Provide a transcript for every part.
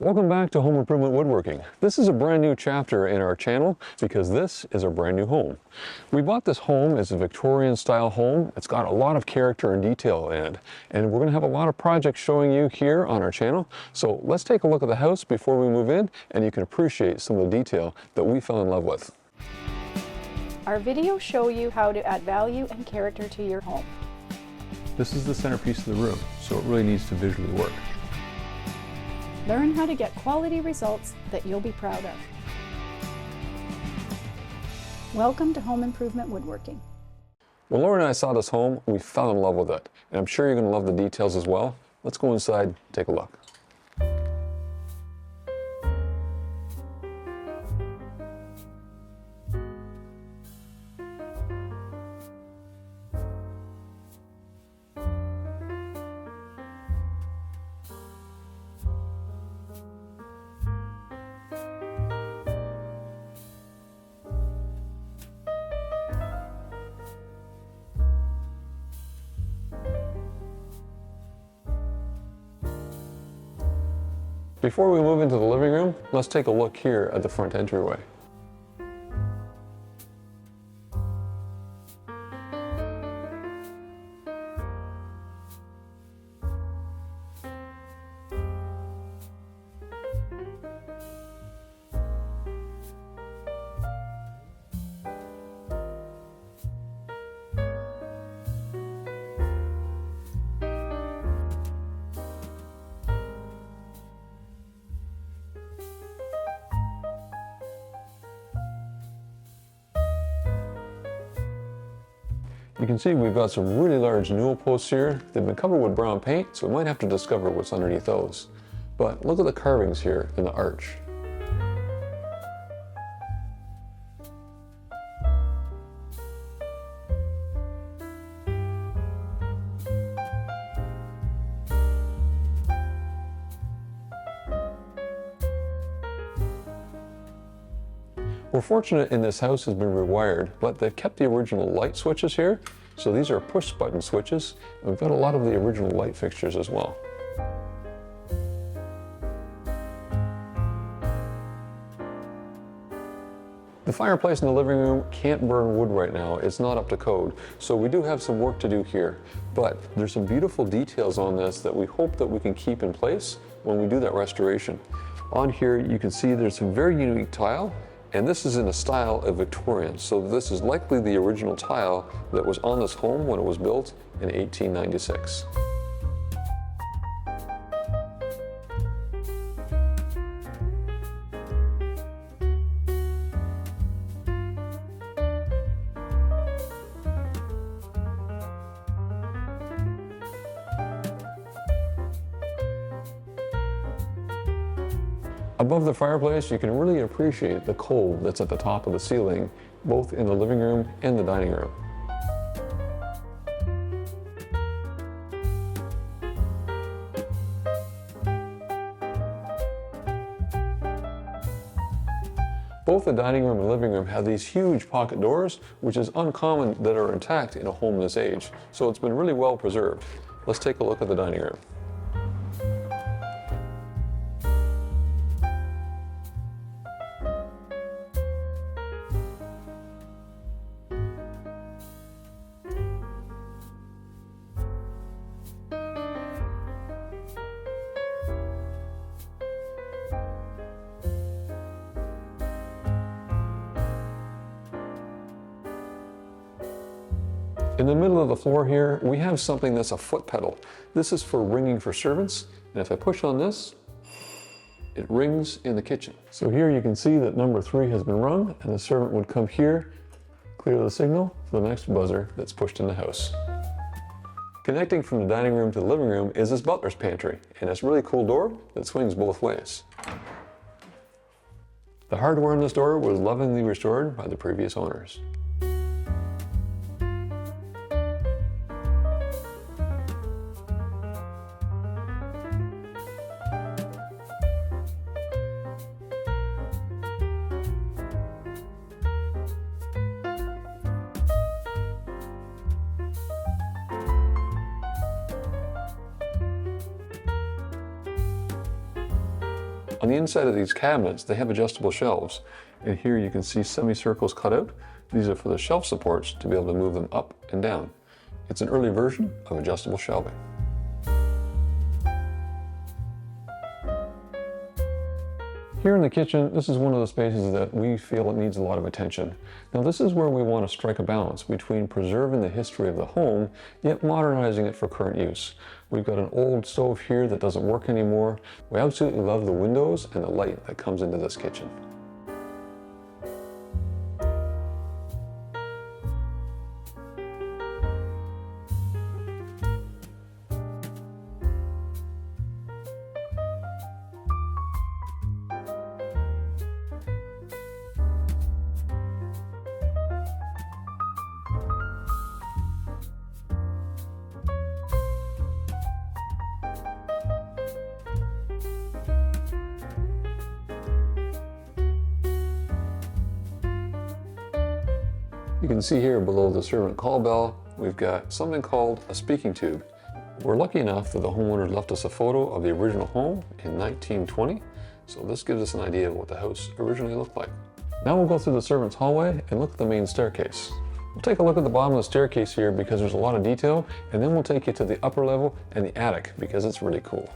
Welcome back to Home Improvement Woodworking. This is a brand new chapter in our channel because this is a brand new home. We bought this home as a Victorian style home. It's got a lot of character and detail in it, and we're going to have a lot of projects showing you here on our channel. So let's take a look at the house before we move in, and you can appreciate some of the detail that we fell in love with. Our videos show you how to add value and character to your home. This is the centerpiece of the room, so it really needs to visually work. Learn how to get quality results that you'll be proud of. Welcome to Home Improvement Woodworking. When Laura and I saw this home, we fell in love with it, and I'm sure you're going to love the details as well. Let's go inside and take a look. Before we move into the living room, let's take a look here at the front entryway. You can see we've got some really large newel posts here. They've been covered with brown paint, so we might have to discover what's underneath those. But look at the carvings here in the arch. We're fortunate in this house has been rewired, but they've kept the original light switches here. So these are push button switches. And we've got a lot of the original light fixtures as well. The fireplace in the living room can't burn wood right now. It's not up to code. So we do have some work to do here, but there's some beautiful details on this that we hope that we can keep in place when we do that restoration. On here, you can see there's some very unique tile. And this is in a style of Victorian, so this is likely the original tile that was on this home when it was built in 1896. Above the fireplace, you can really appreciate the cove that's at the top of the ceiling, both in the living room and the dining room. Both the dining room and living room have these huge pocket doors, which is uncommon that are intact in a home this age. So it's been really well preserved. Let's take a look at the dining room. In the middle of the floor here, we have something that's a foot pedal. This is for ringing for servants, and if I push on this, it rings in the kitchen. So here you can see that number 3 has been rung, and the servant would come here, clear the signal for the next buzzer that's pushed in the house. Connecting from the dining room to the living room is this butler's pantry, and it's a really cool door that swings both ways. The hardware on this door was lovingly restored by the previous owners. On the inside of these cabinets, they have adjustable shelves. And here you can see semicircles cut out. These are for the shelf supports to be able to move them up and down. It's an early version of adjustable shelving. Here in the kitchen, this is one of the spaces that we feel it needs a lot of attention. Now this is where we want to strike a balance between preserving the history of the home, yet modernizing it for current use. We've got an old stove here that doesn't work anymore. We absolutely love the windows and the light that comes into this kitchen. You can see here below the servant call bell, we've got something called a speaking tube. We're lucky enough that the homeowner left us a photo of the original home in 1920, so this gives us an idea of what the house originally looked like. Now we'll go through the servant's hallway and look at the main staircase. We'll take a look at the bottom of the staircase here because there's a lot of detail, and then we'll take you to the upper level and the attic because it's really cool.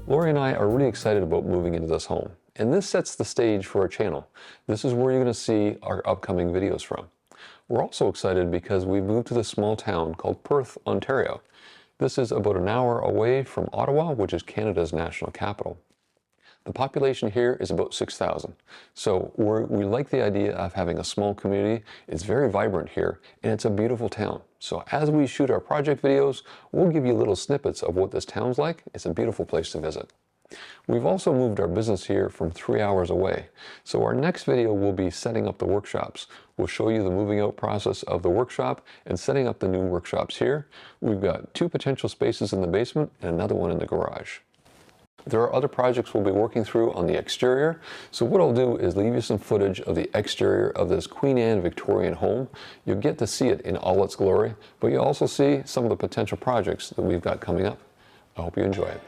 Lori and I are really excited about moving into this home, and this sets the stage for our channel. This is where you're going to see our upcoming videos from. We're also excited because we've moved to this small town called Perth, Ontario. This is about an hour away from Ottawa, which is Canada's national capital. The population here is about 6,000. So we like the idea of having a small community. It's very vibrant here, and it's a beautiful town. So as we shoot our project videos, we'll give you little snippets of what this town's like. It's a beautiful place to visit. We've also moved our business here from 3 hours away. So our next video will be setting up the workshops. We'll show you the moving out process of the workshop and setting up the new workshops here. We've got 2 potential spaces in the basement and another one in the garage. There are other projects we'll be working through on the exterior, so what I'll do is leave you some footage of the exterior of this Queen Anne Victorian home. You'll get to see it in all its glory, but you'll also see some of the potential projects that we've got coming up. I hope you enjoy it.